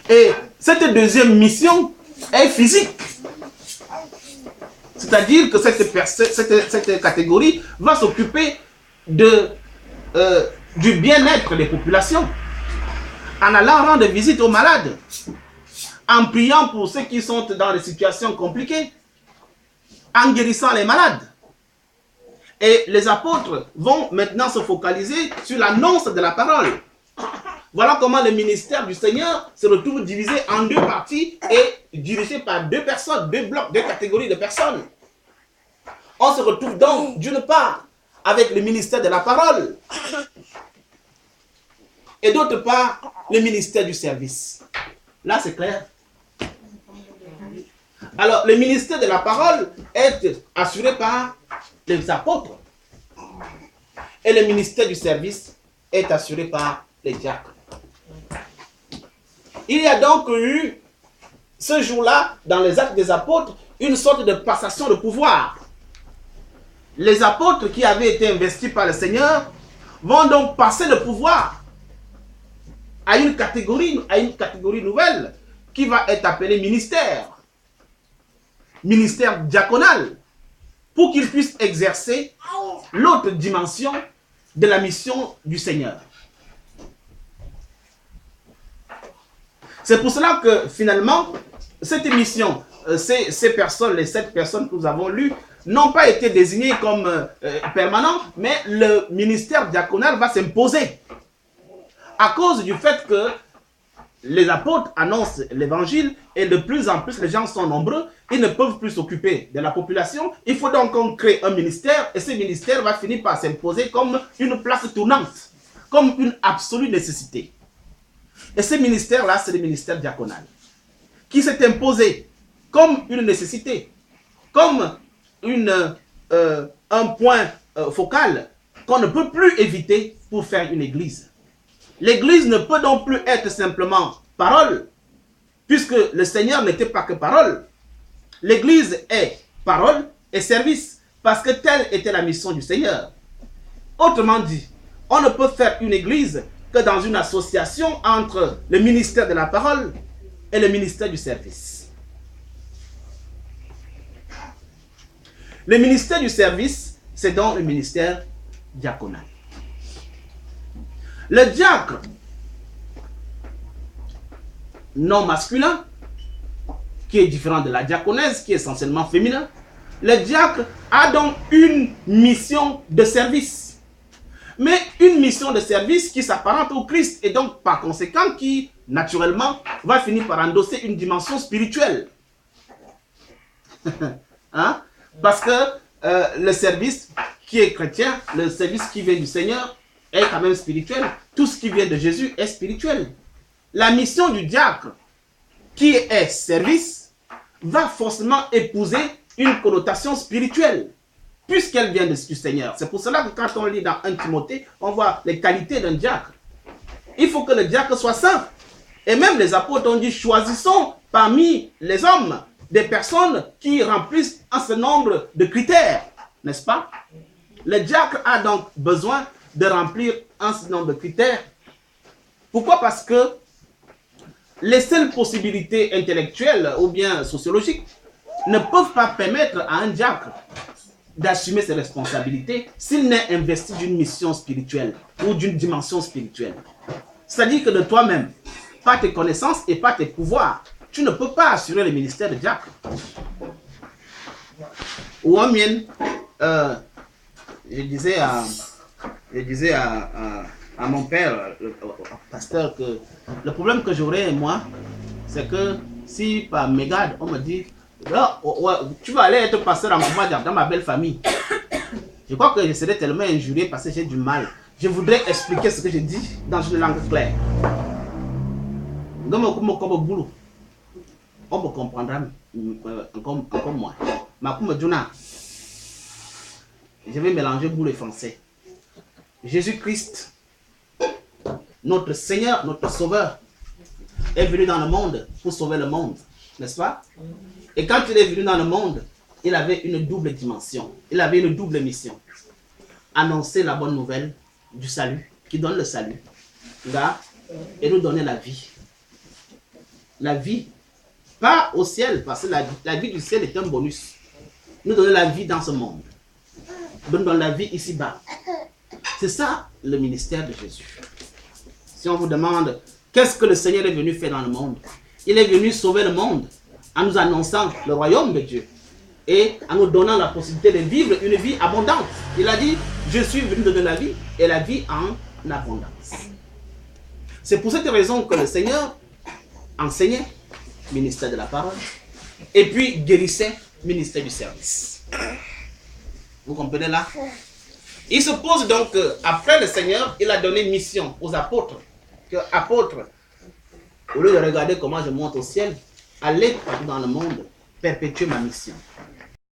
Et cette deuxième mission est physique. C'est-à-dire que cette catégorie va s'occuper du bien-être des populations, en allant rendre visite aux malades, en priant pour ceux qui sont dans des situations compliquées, en guérissant les malades. Et les apôtres vont maintenant se focaliser sur l'annonce de la parole. Voilà comment le ministère du Seigneur se retrouve divisé en deux parties et dirigé par deux personnes, deux blocs, deux catégories de personnes. On se retrouve donc, d'une part, avec le ministère de la parole et d'autre part, le ministère du service. Là, c'est clair. Alors, le ministère de la parole est assuré par les apôtres. Et le ministère du service est assuré par les diacres. Il y a donc eu, ce jour-là, dans les actes des apôtres, une sorte de passation de pouvoir. Les apôtres qui avaient été investis par le Seigneur vont donc passer le pouvoir à une catégorie nouvelle qui va être appelée ministère. Ministère diaconal, pour qu'ils puissent exercer l'autre dimension de la mission du Seigneur. C'est pour cela que finalement, cette mission, ces personnes, les 7 personnes que nous avons lues, n'ont pas été désignées comme permanentes, mais le ministère diaconal va s'imposer à cause du fait que les apôtres annoncent l'évangile et de plus en plus les gens sont nombreux, ils ne peuvent plus s'occuper de la population. Il faut donc qu'on crée un ministère et ce ministère va finir par s'imposer comme une place tournante, comme une absolue nécessité. Et ce ministère-là, c'est le ministère diaconal qui s'est imposé comme une nécessité, comme un point focal qu'on ne peut plus éviter pour faire une église. L'église ne peut donc plus être simplement parole, puisque le Seigneur n'était pas que parole. L'église est parole et service, parce que telle était la mission du Seigneur. Autrement dit, on ne peut faire une église que dans une association entre le ministère de la parole et le ministère du service. Le ministère du service, c'est donc le ministère diaconal. Le diacre non masculin, qui est différent de la diaconesse, qui est essentiellement féminin, le diacre a donc une mission de service. Mais une mission de service qui s'apparente au Christ et donc par conséquent qui, naturellement, va finir par endosser une dimension spirituelle. Hein? Parce que le service qui est chrétien, le service qui vient du Seigneur, est quand même spirituel. Tout ce qui vient de Jésus est spirituel. La mission du diacre, qui est service, va forcément épouser une connotation spirituelle, puisqu'elle vient du Seigneur. C'est pour cela que quand on lit dans 1 Timothée, on voit les qualités d'un diacre. Il faut que le diacre soit saint. Et même les apôtres ont dit, choisissons parmi les hommes des personnes qui remplissent un certain nombre de critères, n'est-ce pas? Le diacre a donc besoin de remplir un certain nombre de critères. Pourquoi? Parce que les seules possibilités intellectuelles ou bien sociologiques ne peuvent pas permettre à un diacre d'assumer ses responsabilités s'il n'est investi d'une mission spirituelle ou d'une dimension spirituelle. C'est-à-dire que de toi-même, par tes connaissances et par tes pouvoirs, tu ne peux pas assurer le ministère de diacre. Ou en mien, je disais à mon père, au pasteur, que le problème que j'aurais, moi, c'est que si par mégarde, on me dit, oh, tu vas aller être pasteur en mouvement dans ma belle famille. Je crois que je serais tellement injurié parce que j'ai du mal. Je voudrais expliquer ce que je dis dans une langue claire. On me comprendra comme moi. Je vais mélanger boulot et français. Jésus-Christ, notre Seigneur, notre Sauveur, est venu dans le monde pour sauver le monde, n'est-ce pas? Et quand il est venu dans le monde, il avait une double dimension, il avait une double mission. Annoncer la bonne nouvelle du salut, qui donne le salut, et nous donner la vie. la vie. Pas au ciel, parce que la vie du ciel est un bonus. Nous donnons la vie dans ce monde. Nous donnons la vie ici-bas. C'est ça le ministère de Jésus. Si on vous demande qu'est-ce que le Seigneur est venu faire dans le monde, il est venu sauver le monde en nous annonçant le royaume de Dieu et en nous donnant la possibilité de vivre une vie abondante. Il a dit, je suis venu donner la vie et la vie en abondance. C'est pour cette raison que le Seigneur enseignait, ministère de la parole, et puis guérissait, ministère du service. Vous comprenez là? Il se pose donc, après le Seigneur, il a donné une mission aux apôtres. Que apôtres, au lieu de regarder comment je monte au ciel, allez partout dans le monde, perpétuer ma mission.